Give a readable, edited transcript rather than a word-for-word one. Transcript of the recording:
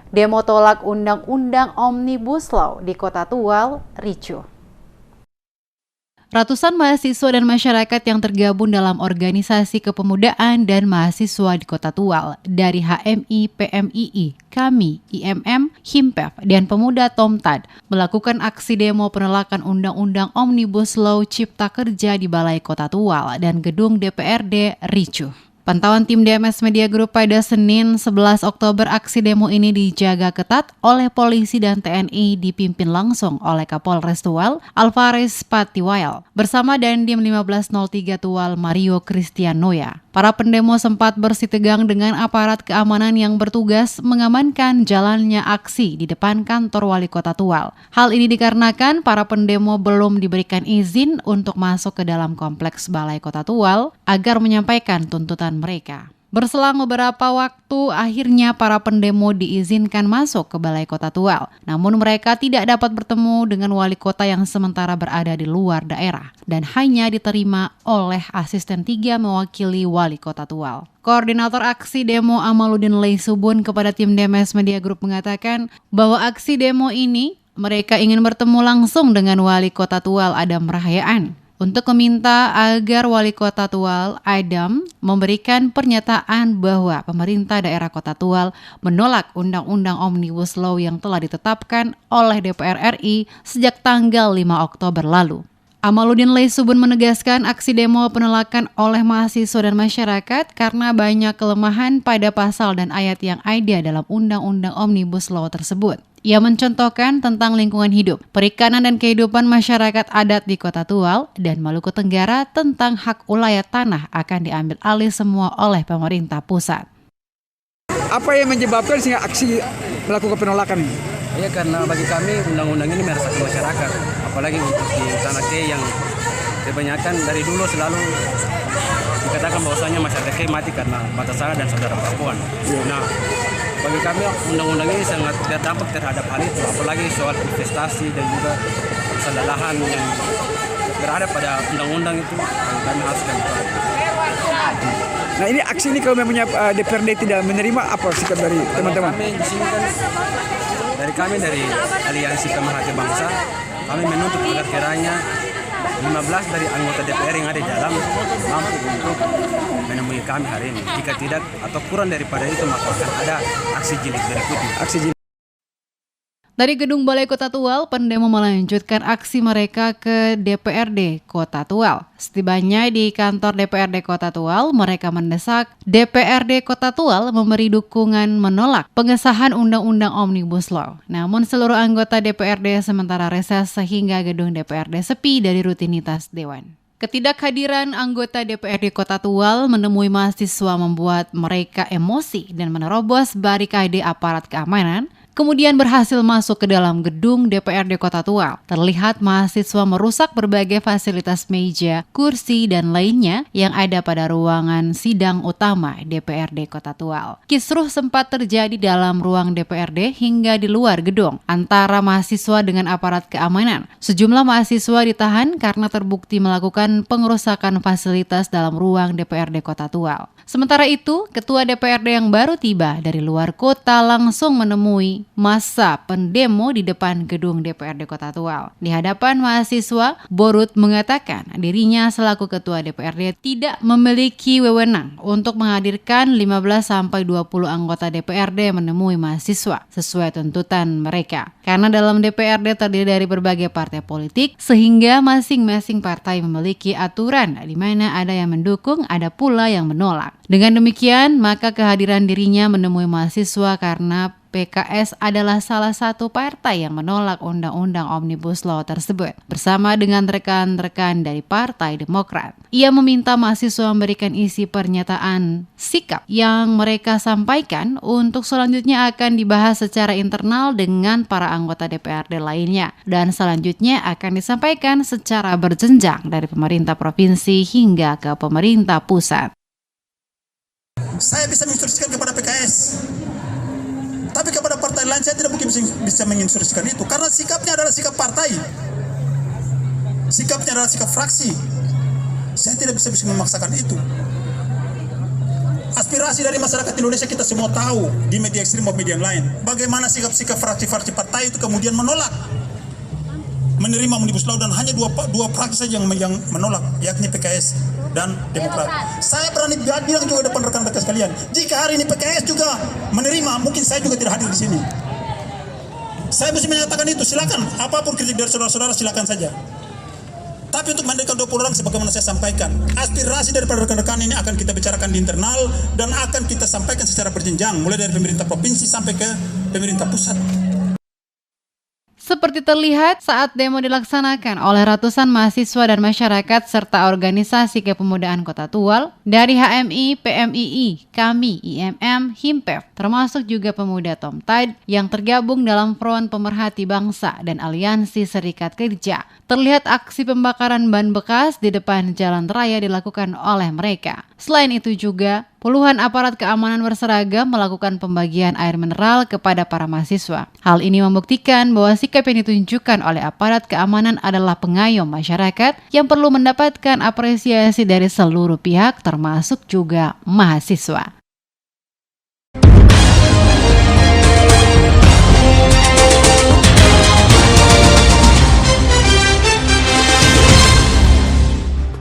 Demo tolak Undang-Undang Omnibus Law di Kota Tual ricuh. Ratusan mahasiswa dan masyarakat yang tergabung dalam organisasi kepemudaan dan mahasiswa di Kota Tual dari HMI, PMII, KAMI, IMM, HIMPEF, dan Pemuda Tomtad melakukan aksi demo penolakan Undang-Undang Omnibus Law Cipta Kerja di Balai Kota Tual dan gedung DPRD ricuh. Pantauan tim DMS Media Group pada Senin 11 Oktober, aksi demo ini dijaga ketat oleh polisi dan TNI dipimpin langsung oleh Kapolres Tual, Alvarez Patiwael, bersama Dandim 1503 Tual, Mario Cristianoya. Para pendemo sempat bersitegang dengan aparat keamanan yang bertugas mengamankan jalannya aksi di depan kantor Wali Kota Tual. Hal ini dikarenakan para pendemo belum diberikan izin untuk masuk ke dalam kompleks Balai Kota Tual agar menyampaikan tuntutan mereka. Berselang beberapa waktu, akhirnya para pendemo diizinkan masuk ke Balai Kota Tual. Namun mereka tidak dapat bertemu dengan wali kota yang sementara berada di luar daerah dan hanya diterima oleh asisten 3 mewakili wali kota Tual. Koordinator aksi demo Amaluddin Leisubun kepada tim DMS Media Group mengatakan bahwa aksi demo ini mereka ingin bertemu langsung dengan wali kota Tual Adam Rahayaan untuk meminta agar Wali Kota Tual, Adam, memberikan pernyataan bahwa pemerintah daerah Kota Tual menolak Undang-Undang Omnibus Law yang telah ditetapkan oleh DPR RI sejak tanggal 5 Oktober lalu. Amaluddin Leisubun menegaskan aksi demo penolakan oleh mahasiswa dan masyarakat karena banyak kelemahan pada pasal dan ayat yang ada dalam Undang-Undang Omnibus Law tersebut. Ia mencontohkan tentang lingkungan hidup, perikanan dan kehidupan masyarakat adat di Kota Tual dan Maluku Tenggara tentang hak ulayat tanah akan diambil alih semua oleh pemerintah pusat. Apa yang menyebabkan sehingga aksi melakukan penolakan ini? Ya, karena bagi kami undang-undang ini merusak masyarakat, apalagi untuk di Tanah K yang kebanyakan dari dulu selalu dikatakan bahwasanya masyarakat K mati karena mata saya dan saudara perempuan. Nah, bagi kami undang-undang ini sangat berdampak terhadap hal itu, apalagi soal investasi dan juga masalah lahan yang berada pada undang-undang itu kami harus ganti. Nah, ini aksi ini kalau memangnya DPRD tidak menerima, apa sikap dari teman-teman? Kami di sini kan dari Aliansi Pemerhati Bangsa, kami menuntut agar kiranya 15 dari anggota DPR yang ada di dalam mampu untuk menemui kami hari ini. Jika tidak atau kurang daripada itu, maka akan ada aksi jilid berikutnya. Dari gedung Balai Kota Tual, pendemo melanjutkan aksi mereka ke DPRD Kota Tual. Setibanya di kantor DPRD Kota Tual, mereka mendesak DPRD Kota Tual memberi dukungan menolak pengesahan Undang-Undang Omnibus Law. Namun seluruh anggota DPRD sementara reses sehingga gedung DPRD sepi dari rutinitas Dewan. Ketidakhadiran anggota DPRD Kota Tual menemui mahasiswa membuat mereka emosi dan menerobos barikade aparat keamanan, kemudian berhasil masuk ke dalam gedung DPRD Kota Tual. Terlihat mahasiswa merusak berbagai fasilitas meja, kursi, dan lainnya yang ada pada ruangan sidang utama DPRD Kota Tual. Kisruh sempat terjadi dalam ruang DPRD hingga di luar gedung antara mahasiswa dengan aparat keamanan. Sejumlah mahasiswa ditahan karena terbukti melakukan pengerusakan fasilitas dalam ruang DPRD Kota Tual. Sementara itu, Ketua DPRD yang baru tiba dari luar kota langsung menemui massa pendemo di depan gedung DPRD Kota Tual. Di hadapan mahasiswa, Borut mengatakan dirinya selaku Ketua DPRD tidak memiliki wewenang untuk menghadirkan 15-20 anggota DPRD menemui mahasiswa sesuai tuntutan mereka. Karena dalam DPRD terdiri dari berbagai partai politik, sehingga masing-masing partai memiliki aturan di mana ada yang mendukung, ada pula yang menolak. Dengan demikian, maka kehadiran dirinya menemui mahasiswa karena PKS adalah salah satu partai yang menolak Undang-Undang Omnibus Law tersebut bersama dengan rekan-rekan dari Partai Demokrat. Ia meminta mahasiswa memberikan isi pernyataan sikap yang mereka sampaikan untuk selanjutnya akan dibahas secara internal dengan para anggota DPRD lainnya dan selanjutnya akan disampaikan secara berjenjang dari pemerintah provinsi hingga ke pemerintah pusat. Saya bisa menginstruksikan kepada PKS, tapi kepada partai lain saya tidak mungkin bisa menginstruksikan itu karena sikapnya adalah sikap partai, sikapnya adalah sikap fraksi. Saya tidak bisa memaksakan itu. Aspirasi dari masyarakat Indonesia kita semua tahu di media ekstrim maupun media lain. Bagaimana sikap-sikap fraksi-fraksi partai itu kemudian menolak menerima Omnibus Law, dan hanya dua fraksi saja yang menolak, yakni PKS dan Demokrat. Saya berani bilang juga depan rekan-rekan sekalian, jika hari ini PKS juga menerima, mungkin saya juga tidak hadir di sini. Saya mesti menyatakan itu, silakan, apapun kritik dari saudara-saudara silakan saja. Tapi untuk mendekatkan 20 orang, sebagaimana saya sampaikan, aspirasi daripada rekan-rekan ini akan kita bicarakan di internal dan akan kita sampaikan secara berjenjang, mulai dari pemerintah provinsi sampai ke pemerintah pusat. Seperti terlihat saat demo dilaksanakan oleh ratusan mahasiswa dan masyarakat serta organisasi kepemudaan Kota Tual dari HMI, PMII, KAMI, IMM, HIMPEF, termasuk juga pemuda Tom Tide yang tergabung dalam Front Pemerhati Bangsa dan Aliansi Serikat Kerja. Terlihat aksi pembakaran ban bekas di depan jalan raya dilakukan oleh mereka. Selain itu juga, puluhan aparat keamanan berseragam melakukan pembagian air mineral kepada para mahasiswa. Hal ini membuktikan bahwa sikap yang ditunjukkan oleh aparat keamanan adalah pengayom masyarakat yang perlu mendapatkan apresiasi dari seluruh pihak termasuk juga mahasiswa.